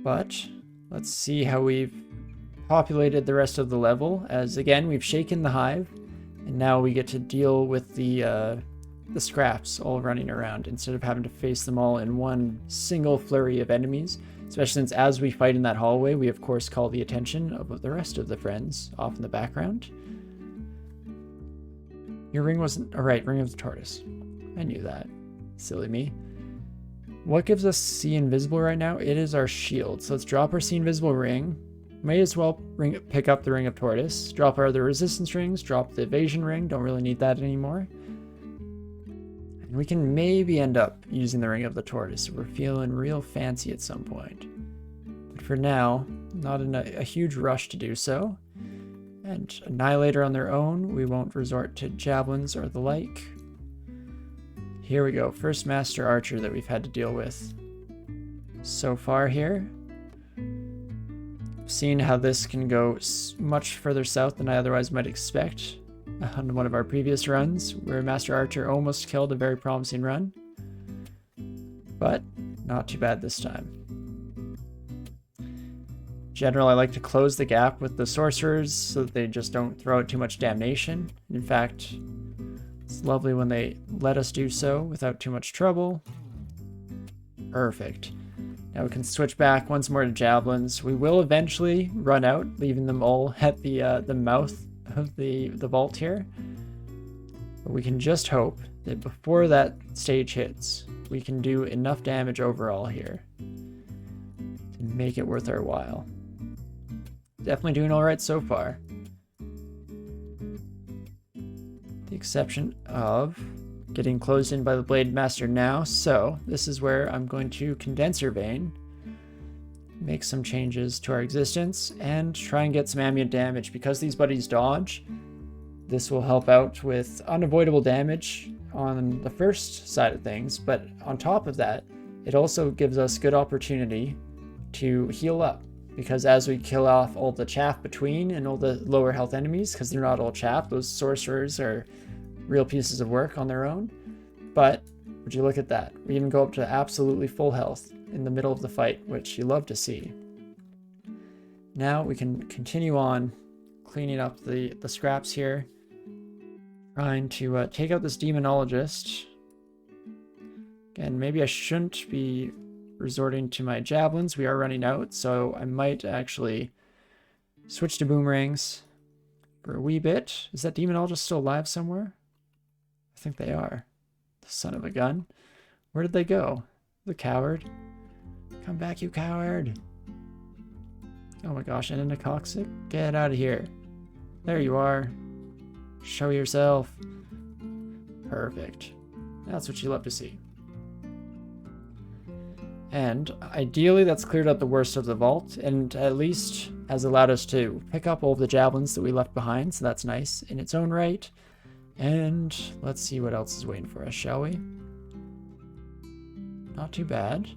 But let's see how we've populated the rest of the level, as again we've shaken the hive, and now we get to deal with the scraps all running around instead of having to face them all in one single flurry of enemies. Especially since as we fight in that hallway, we of course call the attention of the rest of the friends off in the background. Your ring wasn't... Alright, Ring of the Tortoise. I knew that. Silly me. What gives us See Invisible right now? It is our shield. So let's drop our See Invisible ring. May as well pick up the Ring of Tortoise. Drop our other resistance rings. Drop the evasion ring. Don't really need that anymore. And we can maybe end up using the Ring of the Tortoise if we're feeling real fancy at some point. But for now, not in a huge rush to do so. And Annihilator on their own, we won't resort to javelins or the like. Here we go, first Master Archer that we've had to deal with so far here. Seeing how this can go much further south than I otherwise might expect on one of our previous runs, where Master Archer almost killed a very promising run. But not too bad this time. In general, I like to close the gap with the sorcerers so that they just don't throw out too much damnation. In fact, it's lovely when they let us do so without too much trouble. Perfect. Now we can switch back once more to javelins. We will eventually run out, leaving them all at the mouth of the vault here. But we can just hope that before that stage hits, we can do enough damage overall here to make it worth our while. Definitely doing all right so far. The exception of getting closed in by the Blade Master now. So this is where I'm going to Condenser Vein, make some changes to our existence, and try and get some ambient damage. Because these buddies dodge, this will help out with unavoidable damage on the first side of things, but on top of that, it also gives us good opportunity to heal up. Because as we kill off all the chaff between and all the lower health enemies, because they're not all chaff, those sorcerers are real pieces of work on their own. But would you look at that? We even go up to absolutely full health in the middle of the fight, which you love to see. Now we can continue on cleaning up the scraps here, trying to take out this demonologist. Again, maybe I shouldn't be resorting to my javelins. We are running out, so I might actually switch to boomerangs for a wee bit. Is that demonologist still alive somewhere? I think they are. The son of a gun. Where did they go? The coward. Come back, you coward. Oh my gosh, and a Coxic? Get out of here. There you are. Show yourself. Perfect. That's what you love to see. And ideally that's cleared out the worst of the vault, and at least has allowed us to pick up all of the javelins that we left behind, so that's nice in its own right. And let's see what else is waiting for us, shall we? Not too bad.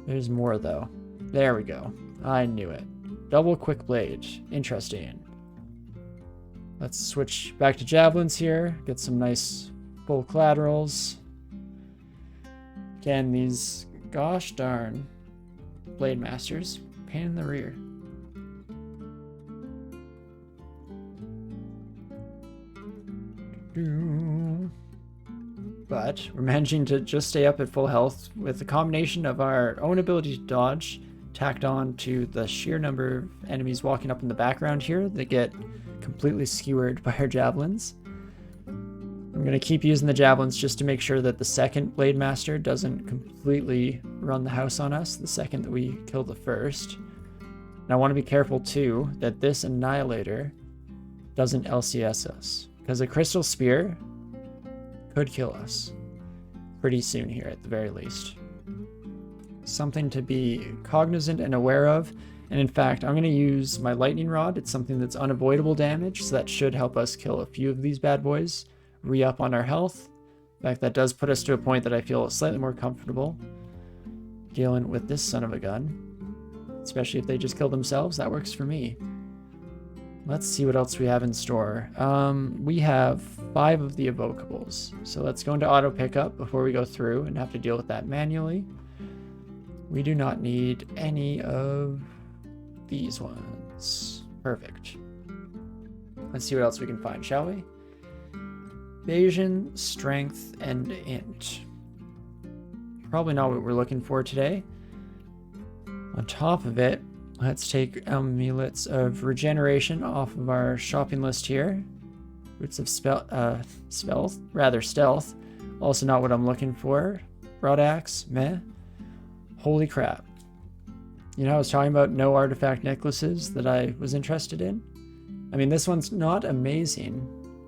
There's more though. There we go. I knew it. Double quick blade. Interesting. Let's switch back to javelins here. Get some nice full collaterals. Again, these gosh darn Blade Masters, pain in the rear. But we're managing to just stay up at full health with a combination of our own ability to dodge, tacked on to the sheer number of enemies walking up in the background here that get completely skewered by our javelins. I'm going to keep using the javelins just to make sure that the second Blade Master doesn't completely run the house on us the second that we kill the first. And I want to be careful too that this Annihilator doesn't LCS us, because a Crystal Spear could kill us pretty soon here at the very least. Something to be cognizant and aware of. And in fact, I'm going to use my Lightning Rod. It's something that's unavoidable damage, so that should help us kill a few of these bad boys. Re-up on our health. In fact, that does put us to a point that I feel slightly more comfortable dealing with this son of a gun. Especially if they just kill themselves, that works for me. Let's see what else we have in store. We have 5 of the evocables. So let's go into auto pickup before we go through and have to deal with that manually. We do not need any of these ones. Perfect. Let's see what else we can find, shall we? Evasion, strength, and int. Probably not what we're looking for today. On top of it, let's take amulets of regeneration off of our shopping list here. Roots of stealth. Also not what I'm looking for. Broad axe, meh. Holy crap. You know, I was talking about no artifact necklaces that I was interested in. I mean, this one's not amazing,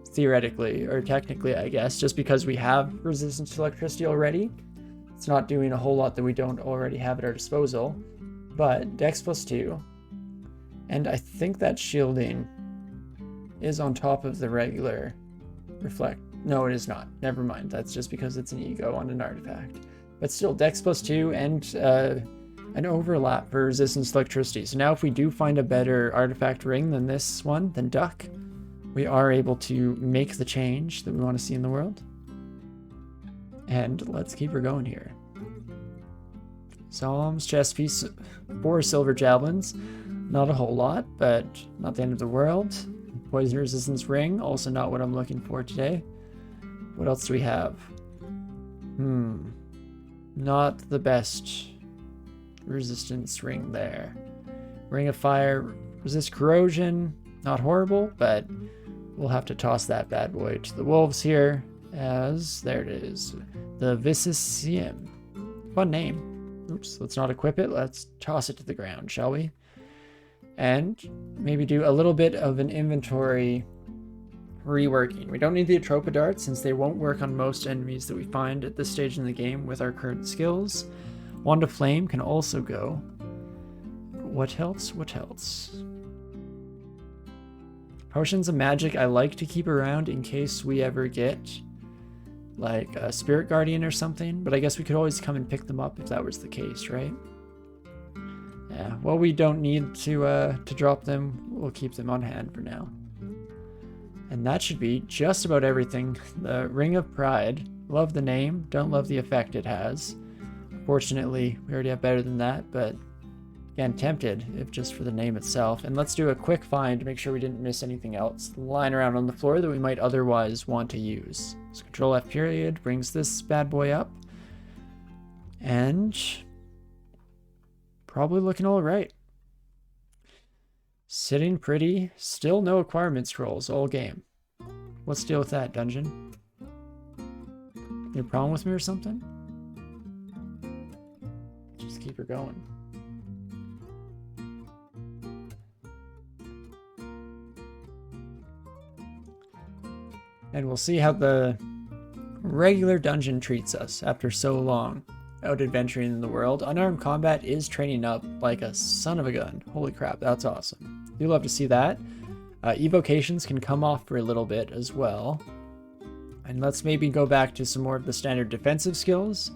theoretically, or technically, I guess, just because we have resistance to electricity already. It's not doing a whole lot that we don't already have at our disposal. But Dex +2, and I think that shielding is on top of the regular reflect. No, it is not. Never mind. That's just because it's an ego on an artifact. But still, Dex +2 and an overlap for resistance to electricity. So now if we do find a better artifact ring than this one, than Duck, we are able to make the change that we want to see in the world. And let's keep her going here. Psalms, chest piece, 4 silver javelins. Not a whole lot, but not the end of the world. Poison resistance ring, also not what I'm looking for today. What else do we have? Not the best resistance ring there. Ring of fire, resist corrosion. Not horrible, but we'll have to toss that bad boy to the wolves here, as there it is. The Vicisium. Fun name. Oops, let's not equip it. Let's toss it to the ground, shall we? And maybe do a little bit of an inventory reworking. We don't need the Atropa darts since they won't work on most enemies that we find at this stage in the game with our current skills. Wand of Flame can also go. What else? What else? Potions of magic I like to keep around in case we ever get like a Spirit Guardian or something, but I guess we could always come and pick them up if that was the case, right? Yeah, well, we don't need to drop them. We'll keep them on hand for now. And that should be just about everything. The Ring of Pride. Love the name, don't love the effect it has. Fortunately, we already have better than that, but again, tempted, if just for the name itself. And let's do a quick find to make sure we didn't miss anything else lying around on the floor that we might otherwise want to use. So Control F period brings this bad boy up. And probably looking all right. Sitting pretty. Still no acquirement scrolls all game. Let's deal with that, dungeon. You have a problem with me or something? Just keep her going. And we'll see how the regular dungeon treats us after so long out adventuring in the world. Unarmed combat is training up like a son of a gun. Holy crap, that's awesome. Do love to see that. Evocations can come off for a little bit as well. And let's maybe go back to some more of the standard defensive skills.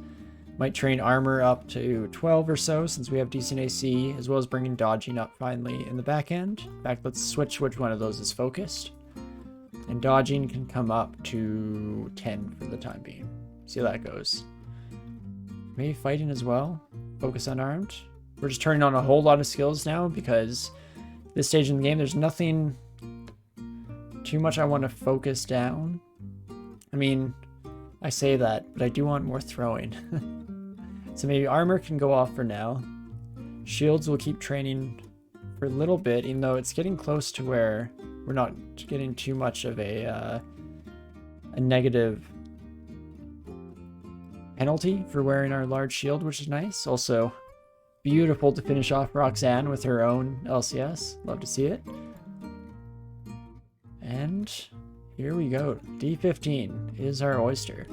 Might train armor up to 12 or so since we have decent AC, as well as bringing dodging up finally in the back end. In fact, let's switch which one of those is focused. And dodging can come up to 10 for the time being. See how that goes. Maybe fighting as well. Focus unarmed. We're just turning on a whole lot of skills now because this stage in the game, there's nothing too much I want to focus down. I mean, I say that, but I do want more throwing. So maybe armor can go off for now. Shields will keep training for a little bit, even though it's getting close to where we're not getting too much of a negative penalty for wearing our large shield, which is nice. Also, beautiful to finish off Roxanne with her own LCS. Love to see it. And here we go. D15 is our oyster.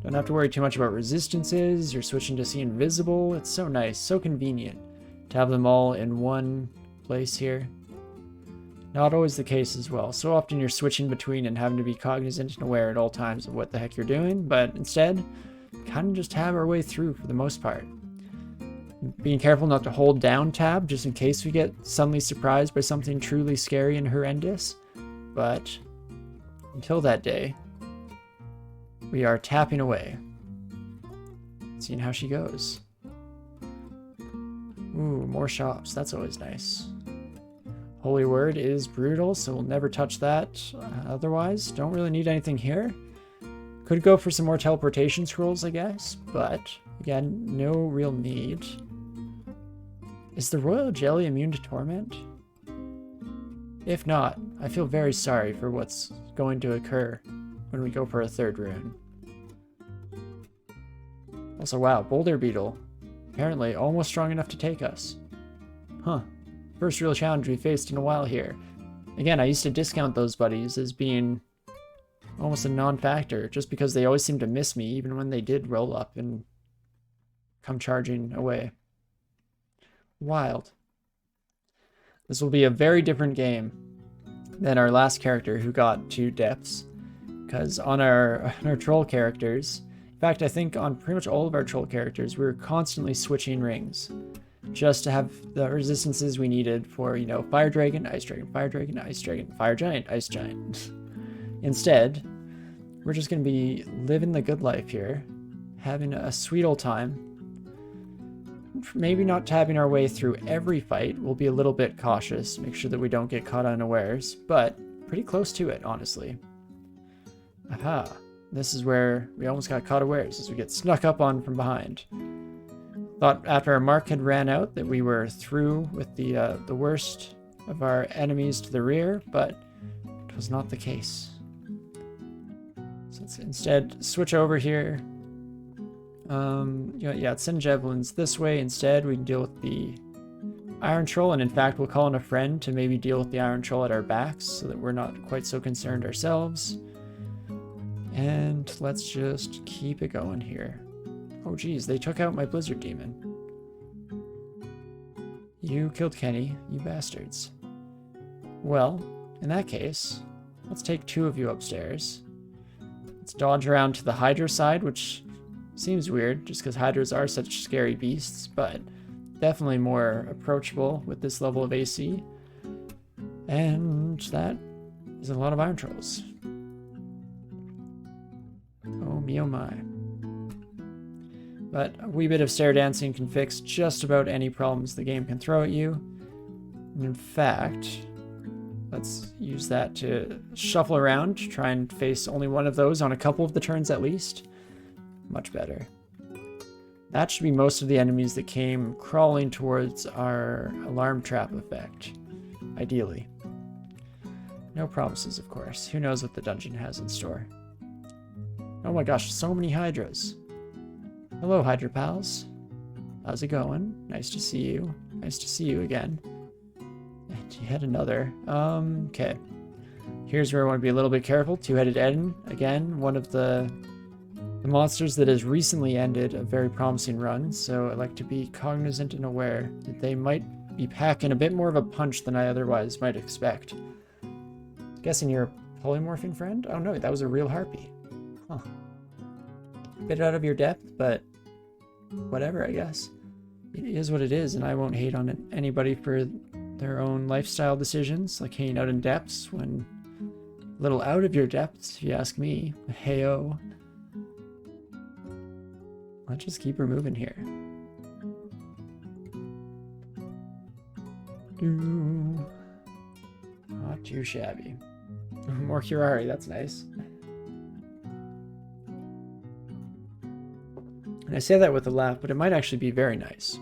Don't have to worry too much about resistances. You're switching to see invisible. It's so nice, so convenient to have them all in one place here. Not always the case as well. So often you're switching between and having to be cognizant and aware at all times of what the heck you're doing, but instead, kind of just have our way through for the most part. Being careful not to hold down tab just in case we get suddenly surprised by something truly scary and horrendous. But until that day, we are tapping away. Seeing how she goes. Ooh, more shops. That's always nice. Holy Word is brutal, so we'll never touch that. Otherwise, don't really need anything here. Could go for some more teleportation scrolls, I guess, but again, no real need. Is the royal jelly immune to torment? If not, I feel very sorry for what's going to occur when we go for a third rune. Also, wow, Boulder Beetle. Apparently almost strong enough to take us. Huh. First real challenge we faced in a while here. Again, I used to discount those buddies as being almost a non-factor, just because they always seemed to miss me, even when they did roll up and come charging away. Wild. This will be a very different game than our last character who got 2 deaths, because on our troll characters, in fact, I think on pretty much all of our troll characters, we were constantly switching rings just to have the resistances we needed for, you know, Fire Dragon, Ice Dragon, Fire Dragon, Ice Dragon, Fire Giant, Ice Giant. Instead, we're just going to be living the good life here, having a sweet old time. Maybe not tabbing our way through every fight. We'll be a little bit cautious, make sure that we don't get caught unawares, but pretty close to it, honestly. Aha. This is where we almost got caught unawares as we get snuck up on from behind. Thought after our mark had ran out that we were through with the worst of our enemies to the rear, but it was not the case. So let's instead switch over here. Yeah, send javelins this way instead. We can deal with the Iron Troll, and in fact, we'll call in a friend to maybe deal with the Iron Troll at our backs so that we're not quite so concerned ourselves. And let's just keep it going here. Oh geez, they took out my Blizzard Demon. You killed Kenny, you bastards. Well, in that case, let's take 2 of you upstairs. Let's dodge around to the Hydra side, which seems weird, just because Hydras are such scary beasts, but definitely more approachable with this level of AC. And that is a lot of Iron Trolls. Oh me oh my. But a wee bit of stair dancing can fix just about any problems the game can throw at you. And in fact, let's use that to shuffle around, try and face only one of those on a couple of the turns at least. Much better. That should be most of the enemies that came crawling towards our alarm trap effect, ideally. No promises, of course. Who knows what the dungeon has in store. Oh my gosh, so many Hydras. Hello, Hydra pals. How's it going? Nice to see you. Nice to see you again. And you had another. Okay. Here's where I want to be a little bit careful. Two-headed Eden. Again, one of the monsters that has recently ended a very promising run, so I like to be cognizant and aware that they might be packing a bit more of a punch than I otherwise might expect. Guessing you're a polymorphing friend? Oh no, that was a real harpy. Huh. Bit out of your depth, but whatever, I guess. It is what it is, and I won't hate on anybody for their own lifestyle decisions, like hanging out in depths when a little out of your depths, if you ask me. Heyo. Let's just keep her moving here. Not too shabby. More Curari, that's nice. And I say that with a laugh, but it might actually be very nice.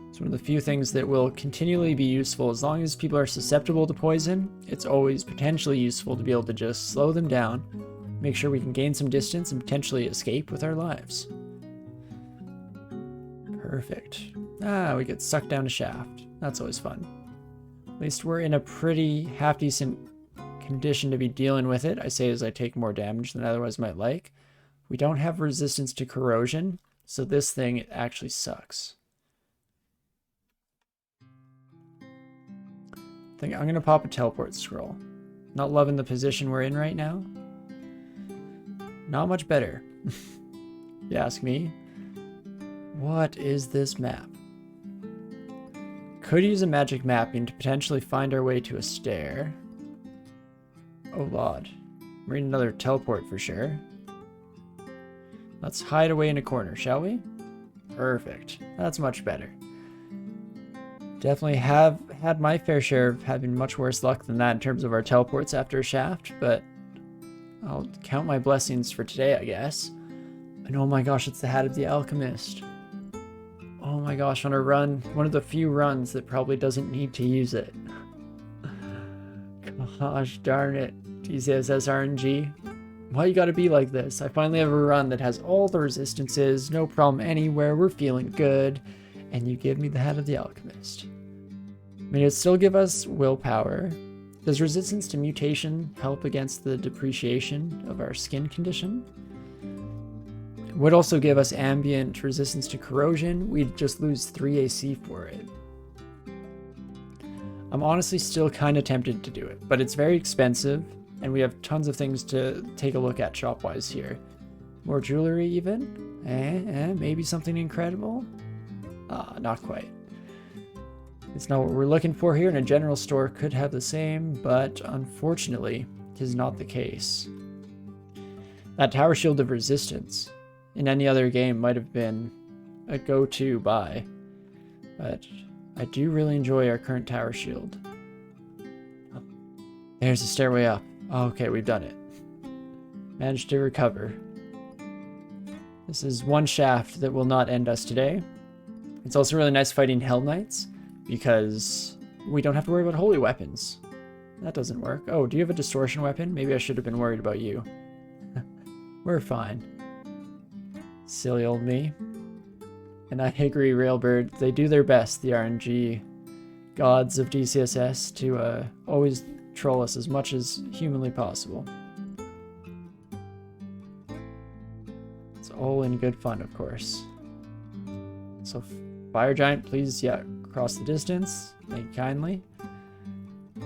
It's one of the few things that will continually be useful. As long as people are susceptible to poison, it's always potentially useful to be able to just slow them down, make sure we can gain some distance and potentially escape with our lives. Perfect. Ah, we get sucked down a shaft. That's always fun. At least we're in a pretty half-decent condition to be dealing with it. I say as I take more damage than I otherwise might like. We don't have resistance to corrosion, so this thing actually sucks. I think I'm going to pop a teleport scroll. Not loving the position we're in right now. Not much better, you ask me. What is this map? Could use a magic mapping to potentially find our way to a stair. Oh lord. We're in another teleport for sure. Let's hide away in a corner, shall we? Perfect. That's much better. Definitely have had my fair share of having much worse luck than that in terms of our teleports after a shaft, but I'll count my blessings for today, I guess. And oh my gosh, it's the Hat of the Alchemist. Oh my gosh, on a run, one of the few runs that probably doesn't need to use it. Gosh darn it, DCSS RNG. Why you gotta be like this? I finally have a run that has all the resistances, no problem anywhere, we're feeling good, and you give me the Hat of the Alchemist. I mean, it'd still give us willpower. Does resistance to mutation help against the depreciation of our skin condition? It would also give us ambient resistance to corrosion. We'd just lose 3 AC for it. I'm honestly still kind of tempted to do it, but it's very expensive, and we have tons of things to take a look at shop-wise here. More jewelry even? Maybe something incredible? Not quite. It's not what we're looking for here, and a general store could have the same, but unfortunately, it is not the case. That Tower Shield of Resistance in any other game might have been a go-to buy, but I do really enjoy our current Tower Shield. Oh, there's a stairway up. Oh, okay, we've done it. Managed to recover. This is one shaft that will not end us today. It's also really nice fighting Hell Knights, because we don't have to worry about holy weapons. That doesn't work. Oh, do you have a distortion weapon? Maybe I should have been worried about you. We're fine. Silly old me. And I agree, Railbird. They do their best, the RNG gods of DCSS, to always troll us as much as humanly possible. It's all in good fun, of course. So, Fire Giant, please, yeah, cross the distance. Thank you kindly.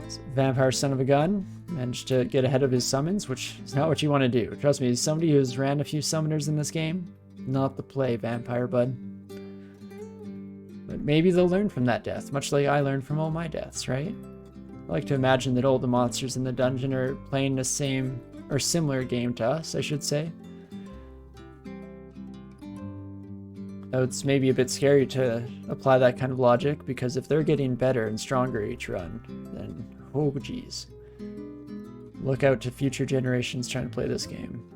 So, Vampire Son of a Gun managed to get ahead of his summons, which is not what you want to do. Trust me, as somebody who's ran a few summoners in this game, not the play, Vampire Bud. But maybe they'll learn from that death, much like I learned from all my deaths, right? I like to imagine that all the monsters in the dungeon are playing the same, or similar game to us, I should say. Though it's maybe a bit scary to apply that kind of logic, because if they're getting better and stronger each run, then oh geez. Look out to future generations trying to play this game.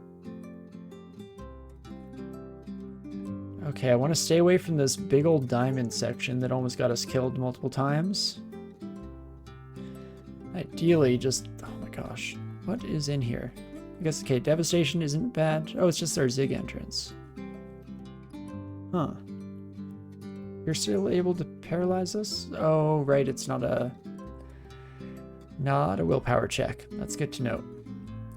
Okay, I want to stay away from this big old diamond section that almost got us killed multiple times. Ideally, just... oh my gosh. What is in here? I guess, okay, Devastation isn't bad. Oh, it's just our Zig entrance. Huh. You're still able to paralyze us? Oh, right, it's not a willpower check. That's good to know.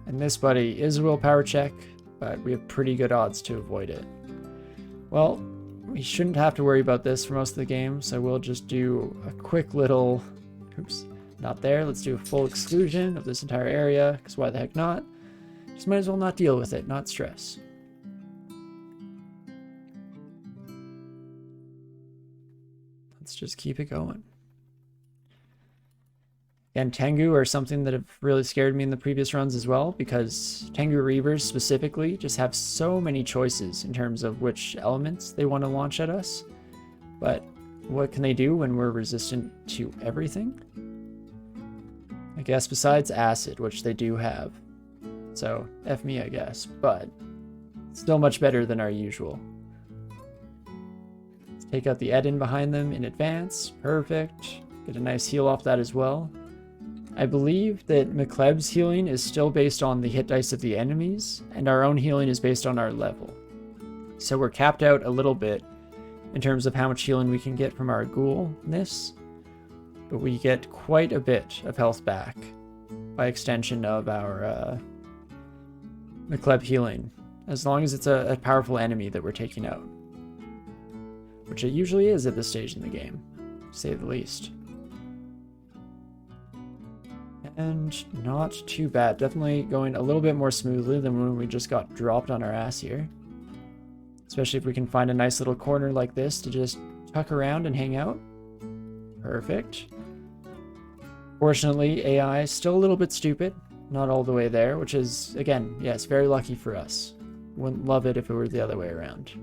And this buddy is a willpower check, but we have pretty good odds to avoid it. Well, we shouldn't have to worry about this for most of the game, so we'll just do a quick little... oops, not there. Let's do a full exclusion of this entire area, because why the heck not? Just might as well not deal with it, not stress. Let's just keep it going. And Tengu are something that have really scared me in the previous runs as well, because Tengu Reavers specifically just have so many choices in terms of which elements they want to launch at us. But what can they do when we're resistant to everything? I guess besides acid, which they do have. So, F me, I guess, but still much better than our usual. Let's take out the Eden behind them in advance. Perfect. Get a nice heal off that as well. I believe that McLeb's healing is still based on the hit dice of the enemies, and our own healing is based on our level. So we're capped out a little bit in terms of how much healing we can get from our Ghoul-ness, but we get quite a bit of health back by extension of our McLeb healing, as long as it's a powerful enemy that we're taking out, which it usually is at this stage in the game, to say the least. And not too bad. Definitely going a little bit more smoothly than when we just got dropped on our ass here. Especially if we can find a nice little corner like this to just tuck around and hang out. Perfect. Fortunately, AI is still a little bit stupid. Not all the way there, which is, again, yes, very lucky for us. Wouldn't love it if it were the other way around.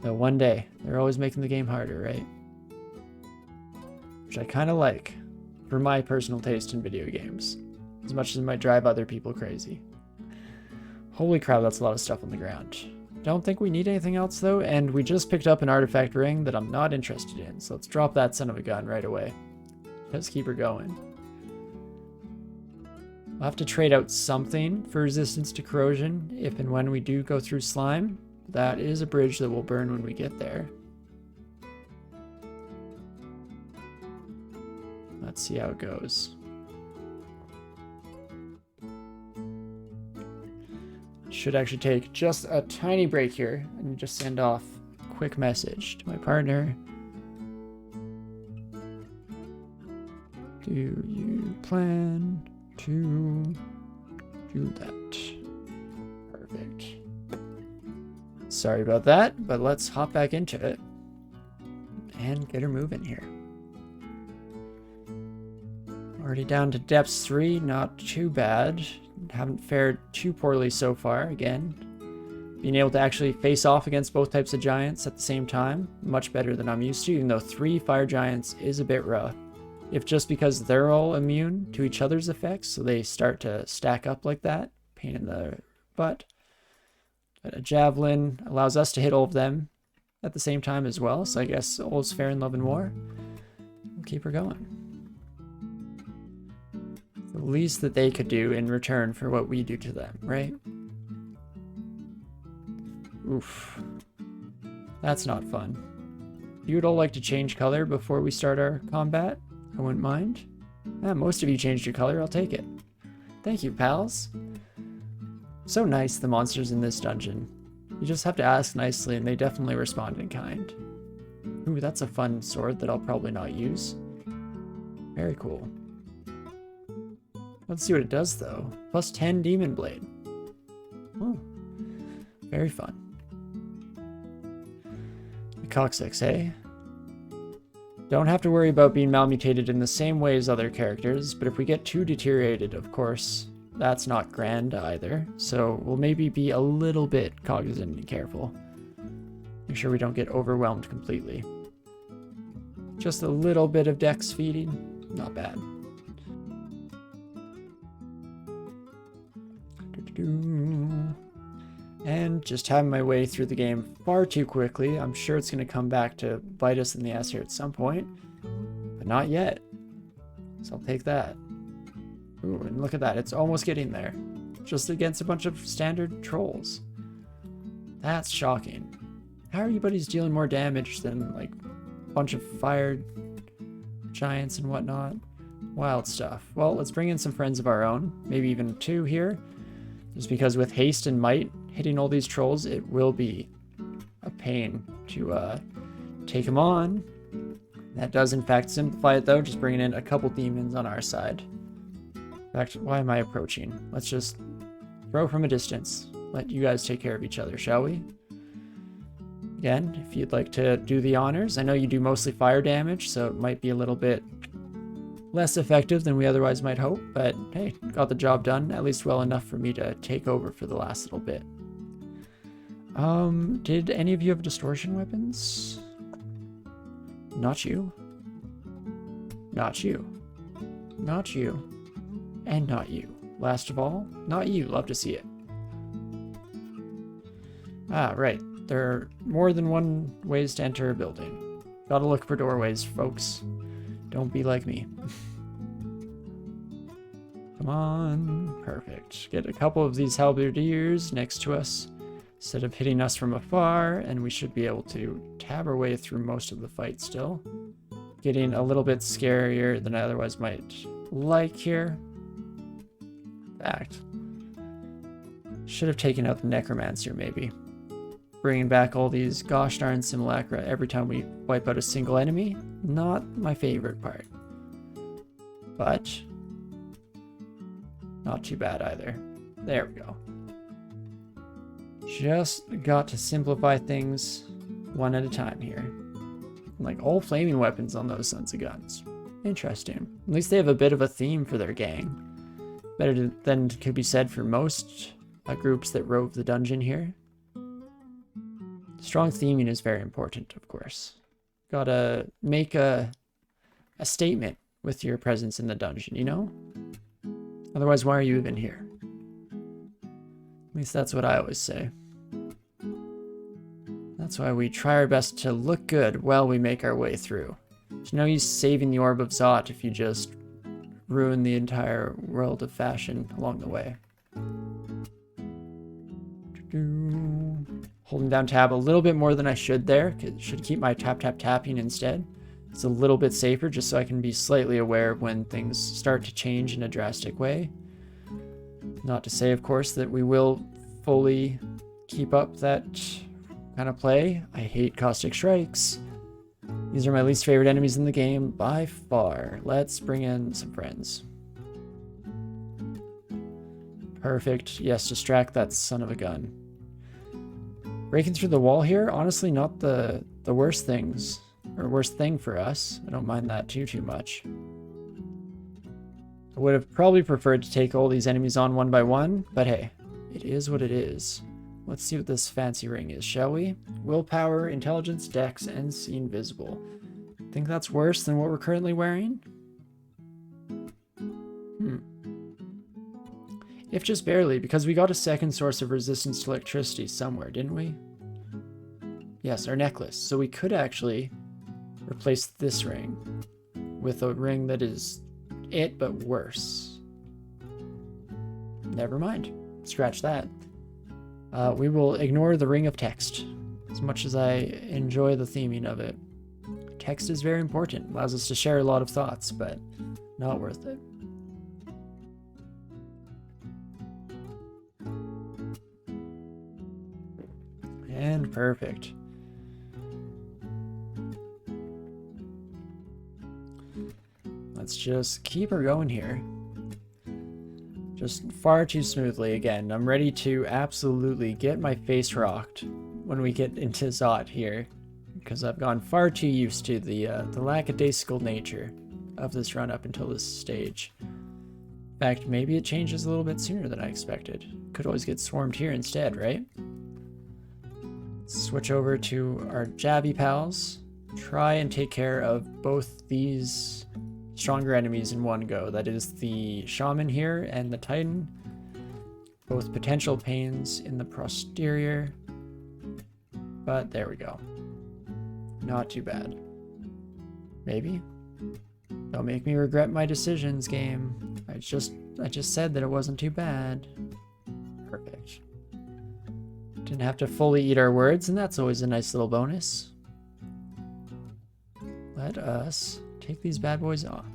Though one day, they're always making the game harder, right? which I kind of like for my personal taste in video games, as much as it might drive other people crazy. Holy crap, that's a lot of stuff on the ground. Don't think we need anything else though, and we just picked up an artifact ring that I'm not interested in, so let's drop that son of a gun right away. Let's keep her going. I'll have to trade out something for resistance to corrosion if and when we do go through slime. That is a bridge that will burn when we get there. Let's see how it goes. Should actually take just a tiny break here and just send off a quick message to my partner. Do you plan to do that? Perfect. Sorry about that, but let's hop back into it and get her moving here. Already down to depths 3, not too bad. Haven't fared too poorly so far. Again, being able to actually face off against both types of giants at the same time, much better than I'm used to, even though 3 fire giants is a bit rough. If just because they're all immune to each other's effects, so they start to stack up like that, pain in the butt. But a javelin allows us to hit all of them at the same time as well, so I guess all's fair in love and war. We'll keep her going. The least that they could do in return for what we do to them, right? Oof. That's not fun. If you would all like to change color before we start our combat, I wouldn't mind. Most of you changed your color, I'll take it. Thank you, pals. So nice, the monsters in this dungeon. You just have to ask nicely and they definitely respond in kind. Ooh, that's a fun sword that I'll probably not use. Very cool. Let's see what it does though. Plus 10 Demon Blade. Oh, very fun. The coccyx, eh? Don't have to worry about being malmutated in the same way as other characters, but if we get too deteriorated, of course, that's not grand either. So we'll maybe be a little bit cognizant and careful. Make sure we don't get overwhelmed completely. Just a little bit of dex feeding, not bad. And just having my way through the game far too quickly. I'm sure it's going to come back to bite us in the ass here at some point, but not yet. So I'll take that. Ooh, and look at that. It's almost getting there. Just against a bunch of standard trolls. That's shocking. How are you buddies dealing more damage than like a bunch of fire giants and whatnot? Wild stuff. Well, let's bring in some friends of our own. Maybe even 2 here. Just because with haste and might hitting all these trolls, it will be a pain to take them on. That does in fact simplify it though, just bringing in a couple demons on our side. In fact, why am I approaching? Let's just throw from a distance. Let you guys take care of each other, shall we? Again, if you'd like to do the honors, I know you do mostly fire damage, so it might be a little bit less effective than we otherwise might hope, but hey, got the job done, at least well enough for me to take over for the last little bit. Did any of you have distortion weapons? Not you. Not you. Not you. And not you. Last of all, not you. Love to see it. Ah, right. There are more than one ways to enter a building. Gotta look for doorways, folks. Don't be like me. Come on. Perfect. Get a couple of these halberdiers next to us instead of hitting us from afar, and we should be able to tab our way through most of the fight still. Getting a little bit scarier than I otherwise might like here. In fact, should have taken out the necromancer maybe. Bringing back all these gosh darn simulacra every time we wipe out a single enemy. Not my favorite part. But not too bad either. There we go. Just got to simplify things one at a time here. Like all flaming weapons on those sons of guns. Interesting. At least they have a bit of a theme for their gang. Better than could be said for most groups that rove the dungeon here. Strong theming is very important, of course. Gotta make a a statement with your presence in the dungeon, you know? Otherwise, why are you even here? At least that's what I always say. That's why we try our best to look good while we make our way through. There's no use saving the Orb of Zot if you just ruin the entire world of fashion along the way. Holding down tab a little bit more than I should there. Should keep my tapping instead. It's a little bit safer just so I can be slightly aware of when things start to change in a drastic way. Not to say, of course, that we will fully keep up that kind of play. I hate caustic strikes. These are my least favorite enemies in the game by far. Let's bring in some friends. Perfect. Yes, distract that son of a gun. Breaking through the wall here, honestly, not the worst things. Or worst thing for us. I don't mind that too much. I would have probably preferred to take all these enemies on one by one, but hey, it is what it is. Let's see what this fancy ring is, shall we? Willpower, intelligence, dex, and see invisible. Think that's worse than what we're currently wearing? If just barely, because we got a second source of resistance to electricity somewhere, didn't we? Yes, our necklace. So we could actually replace this ring with a ring that is it, but worse. Never mind. Scratch that. We will ignore the ring of text, as much as I enjoy the theming of it. Text is very important. Allows us to share a lot of thoughts, but not worth it. And perfect. Let's just keep her going here. Just far too smoothly again. I'm ready to absolutely get my face rocked when we get into Zot here, because I've gone far too used to the lackadaisical nature of this run up until this stage. In fact, maybe it changes a little bit sooner than I expected. Could always get swarmed here instead, right? Switch over to our Jabby pals. Try and take care of both these stronger enemies in one go. That is the Shaman here and the Titan. Both potential pains in the posterior. But there we go. Not too bad. Maybe? Don't make me regret my decisions, game. I just said that it wasn't too bad. Perfect. Didn't have to fully eat our words, and that's always a nice little bonus. Let us take these bad boys on.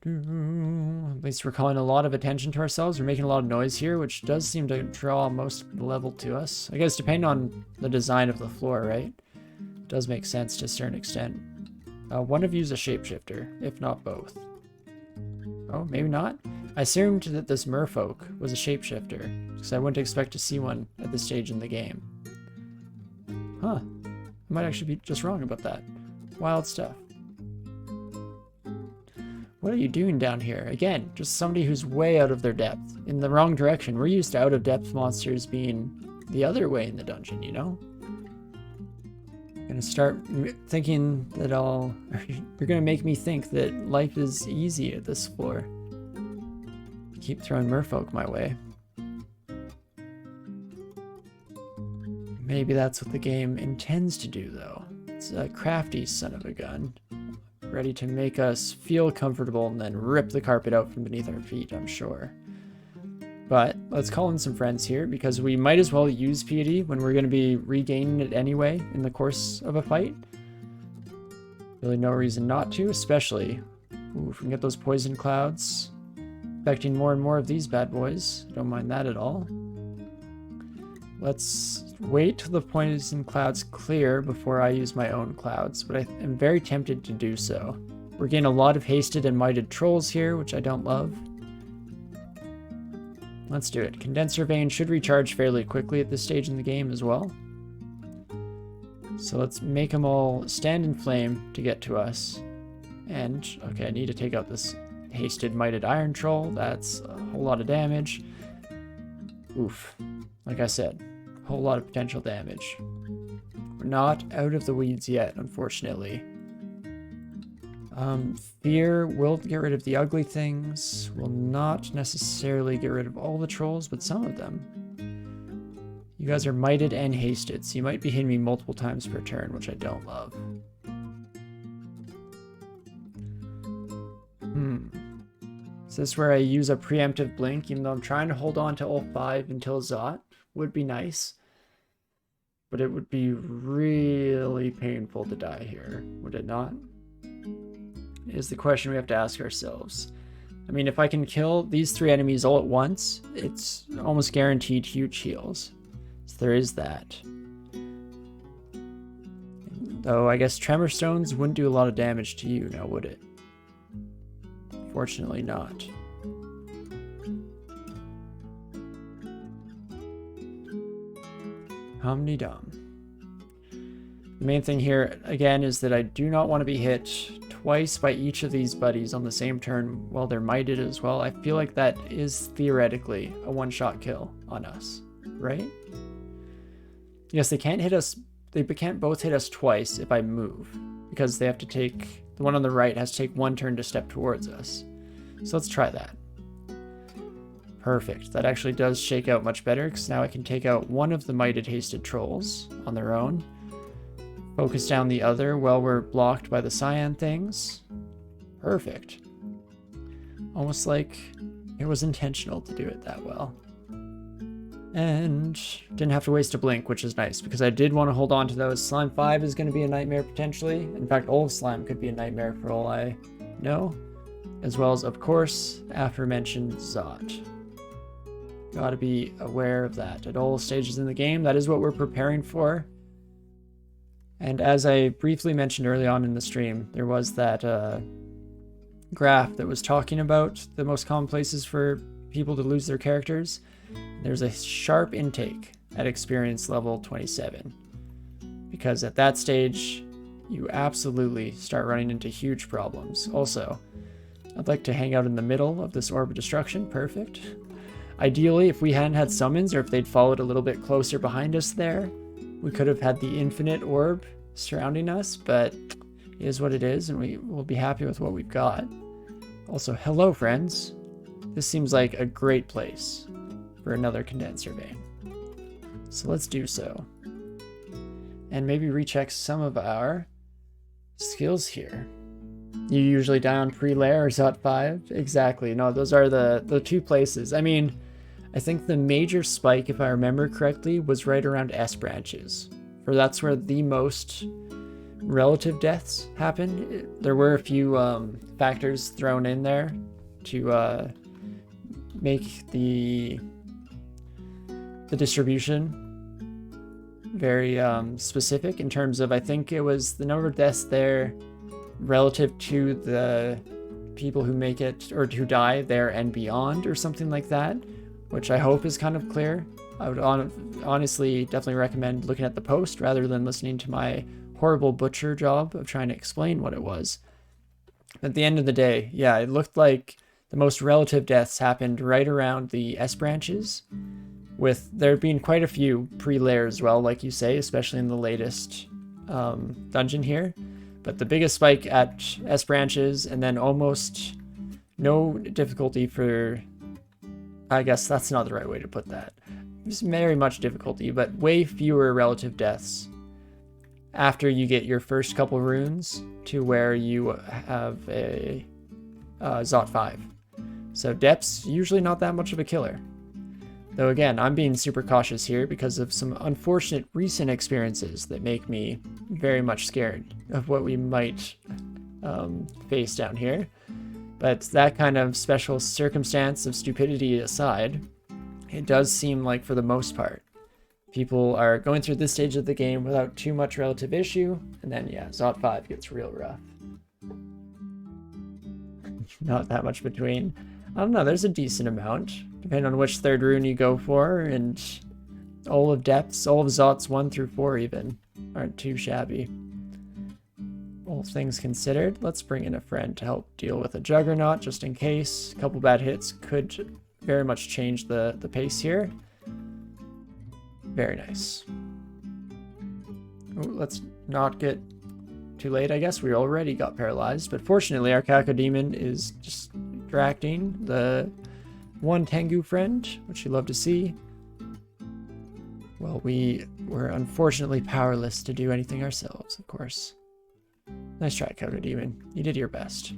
At least we're calling a lot of attention to ourselves. We're making a lot of noise here, which does seem to draw most of the level to us. I guess depending on the design of the floor, right? It does make sense to a certain extent. One of you is a shapeshifter, if not both. Oh, maybe not? I assumed that this merfolk was a shapeshifter, because I wouldn't expect to see one at this stage in the game. Huh. I might actually be just wrong about that. Wild stuff. What are you doing down here? Again, just somebody who's way out of their depth. In the wrong direction. We're used to out-of-depth monsters being the other way in the dungeon, you know? Gonna start thinking that you're gonna make me think that life is easy at this floor. Keep throwing merfolk my way. Maybe that's what the game intends to do, though. It's a crafty son of a gun. Ready to make us feel comfortable and then rip the carpet out from beneath our feet, I'm sure. But let's call in some friends here, because we might as well use piety when we're going to be regaining it anyway in the course of a fight. Really no reason not to, especially if we can get those poison clouds. Expecting more and more of these bad boys. Don't mind that at all. Let's wait till the poison clouds clear before I use my own clouds, but I am very tempted to do so. We're getting a lot of hasted and mighted trolls here, which I don't love. Let's do it. Condenser Vein should recharge fairly quickly at this stage in the game as well. So let's make them all stand in flame to get to us. And, okay, I need to take out this hasted mighted iron troll. That's a whole lot of damage. Oof. Like I said, a whole lot of potential damage. We're not out of the weeds yet, unfortunately. Fear will get rid of the ugly things, will not necessarily get rid of all the trolls, but some of them. You guys are mighted and hasted, so you might be hitting me multiple times per turn, which I don't love. Is this where I use a preemptive blink, even though I'm trying to hold on to all 5 until Zot? Would be nice. But it would be really painful to die here, would it not? Is the question we have to ask ourselves. I mean, if I can kill these 3 enemies all at once, it's almost guaranteed huge heals. So there is that. Though I guess Tremor Stones wouldn't do a lot of damage to you now, would it? Fortunately not. Hum-de-dum. The main thing here, again, is that I do not want to be hit twice by each of these buddies on the same turn while they're mighted as well. I feel like that is theoretically a one-shot kill on us, right? Yes, they can't hit us. They can't both hit us twice if I move, because they have to take, the one on the right has to take 1 turn to step towards us. So let's try that. Perfect. That actually does shake out much better, because now I can take out one of the mighted hasted trolls on their own. Focus down the other while we're blocked by the cyan things. Perfect. Almost like it was intentional to do it that well. And didn't have to waste a blink, which is nice, because I did want to hold on to those. Slime 5 is going to be a nightmare potentially. In fact, all of Slime could be a nightmare for all I know. As well as, of course, aforementioned Zot. Gotta be aware of that at all stages in the game. That is what we're preparing for. And as I briefly mentioned early on in the stream, there was that graph that was talking about the most common places for people to lose their characters. There's a sharp intake at experience level 27. Because at that stage, you absolutely start running into huge problems. Also, I'd like to hang out in the middle of this Orb of Destruction. Perfect. Ideally, if we hadn't had summons, or if they'd followed a little bit closer behind us there, we could have had the infinite orb surrounding us, but it is what it is, and we will be happy with what we've got. Also, hello friends. This seems like a great place for another condenser vein. So let's do so. And maybe recheck some of our skills here. You usually die on pre-lair or Zot 5? Exactly. No, those are the 2 places. I mean, I think the major spike, if I remember correctly, was right around S branches. For that's where the most relative deaths happened. There were a few factors thrown in there to make the distribution very specific in terms of, I think it was the number of deaths there relative to the people who make it or who die there and beyond, or something like that, which I hope is kind of clear. I would honestly definitely recommend looking at the post rather than listening to my horrible butcher job of trying to explain what it was. At the end of the day, yeah, it looked like the most relative deaths happened right around the S branches, with there being quite a few pre-lair as well, like you say, especially in the latest dungeon here. But the biggest spike at S branches, and then almost no difficulty for, I guess that's not the right way to put that. There's very much difficulty, but way fewer relative deaths after you get your first couple runes to where you have a Zot 5. So depth's usually not that much of a killer. Though again, I'm being super cautious here because of some unfortunate recent experiences that make me very much scared of what we might face down here. But that kind of special circumstance of stupidity aside, it does seem like for the most part, people are going through this stage of the game without too much relative issue, and then yeah, Zot 5 gets real rough. Not that much between. I don't know, there's a decent amount, depending on which third rune you go for, and all of depths, all of Zots 1 through 4 even, aren't too shabby. All things considered, let's bring in a friend to help deal with a Juggernaut, just in case. A couple bad hits could very much change the pace here. Very nice. Ooh, let's not get too late, I guess. We already got paralyzed, but fortunately our Cacodemon is distracting the one Tengu friend, which you love to see. Well, we were unfortunately powerless to do anything ourselves, of course. Nice try, Cacodemon. You did your best.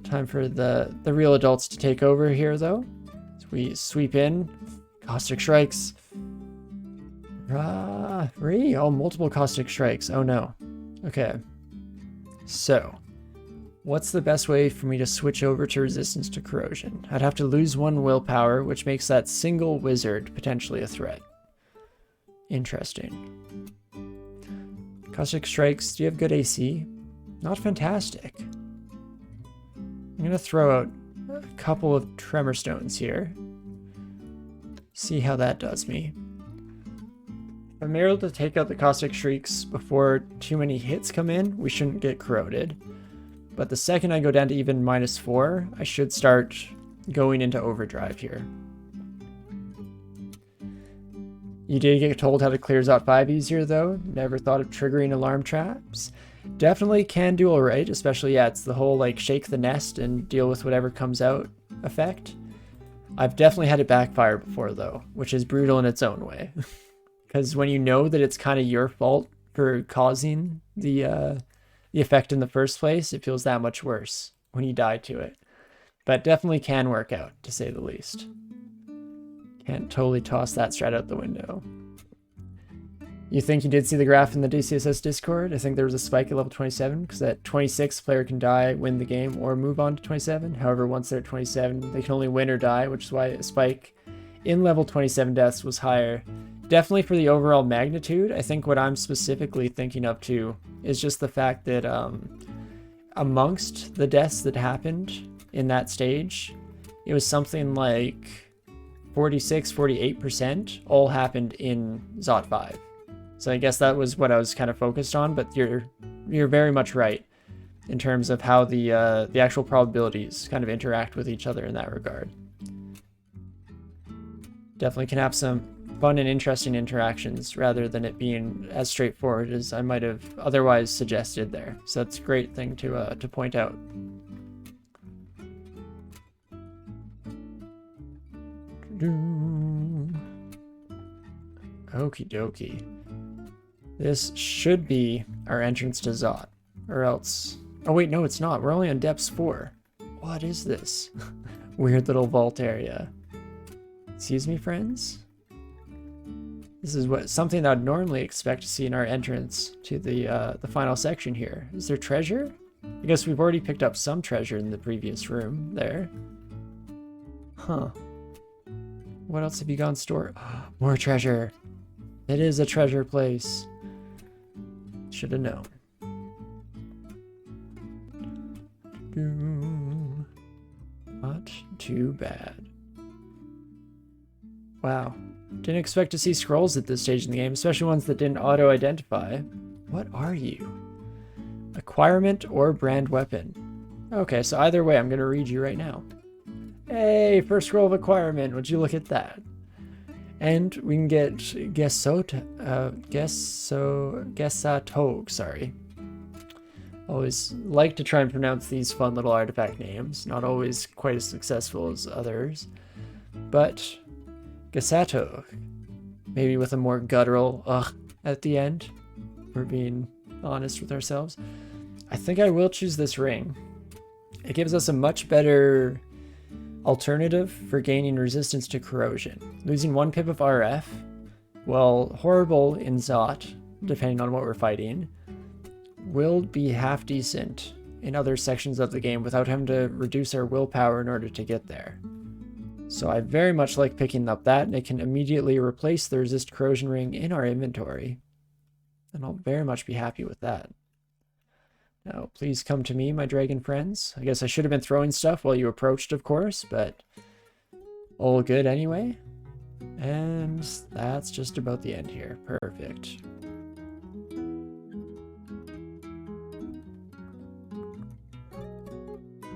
Time for the real adults to take over here, though. So we sweep in. Caustic Strikes. Oh, multiple Caustic Strikes. Oh, no. Okay. So, what's the best way for me to switch over to resistance to corrosion? I'd have to lose one willpower, which makes that single wizard potentially a threat. Interesting. Caustic Strikes, do you have good AC? Not fantastic. I'm going to throw out a couple of Tremor Stones here. See how that does me. If I'm able to take out the Caustic Shrieks before too many hits come in, we shouldn't get corroded. But the second I go down to even -4, I should start going into overdrive here. You did get told how to clear Zot 5 easier, though. Never thought of triggering alarm traps. Definitely can do alright, especially, yeah, it's the whole, like, shake the nest and deal with whatever comes out effect. I've definitely had it backfire before, though, which is brutal in its own way. Because when you know that it's kind of your fault for causing the effect in the first place, it feels that much worse when you die to it. But definitely can work out, to say the least. Can't totally toss that strat out the window. You think you did see the graph in the DCSS Discord? I think there was a spike at level 27, because at 26, player can die, win the game, or move on to 27. However, once they're at 27, they can only win or die, which is why a spike in level 27 deaths was higher. Definitely for the overall magnitude, I think what I'm specifically thinking of too is just the fact that amongst the deaths that happened in that stage, it was something like 46-48% all happened in Zot 5. So I guess that was what I was kind of focused on, but you're very much right in terms of how the actual probabilities kind of interact with each other in that regard. Definitely can have some fun and interesting interactions rather than it being as straightforward as I might have otherwise suggested there. So that's a great thing to point out. Okie dokie. This should be our entrance to Zot, or else... Oh wait, no it's not. We're only on depths 4. What is this? Weird little vault area. Excuse me, friends? This is something I'd normally expect to see in our entrance to the final section here. Is there treasure? I guess we've already picked up some treasure in the previous room there. Huh. What else have you got in store? More treasure. It is a treasure place. Should have known. Not too bad. Wow. Didn't expect to see scrolls at this stage in the game, especially ones that didn't auto-identify. What are you? Acquirement or brand weapon? Okay, so either way, I'm going to read you right now. Hey, first scroll of acquirement. Would you look at that? And we can get Gesatog, sorry. Always like to try and pronounce these fun little artifact names. Not always quite as successful as others. But Gesatog. Maybe with a more guttural ugh at the end. We're being honest with ourselves. I think I will choose this ring. It gives us a much better alternative for gaining resistance to corrosion. Losing 1 pip of RF, well, horrible in Zot, depending on what we're fighting, will be half decent in other sections of the game without having to reduce our willpower in order to get there. So I very much like picking up that, and it can immediately replace the resist corrosion ring in our inventory. And I'll very much be happy with that. Now, please come to me, my dragon friends. I guess I should have been throwing stuff while you approached, of course, but all good anyway. And that's just about the end here. Perfect.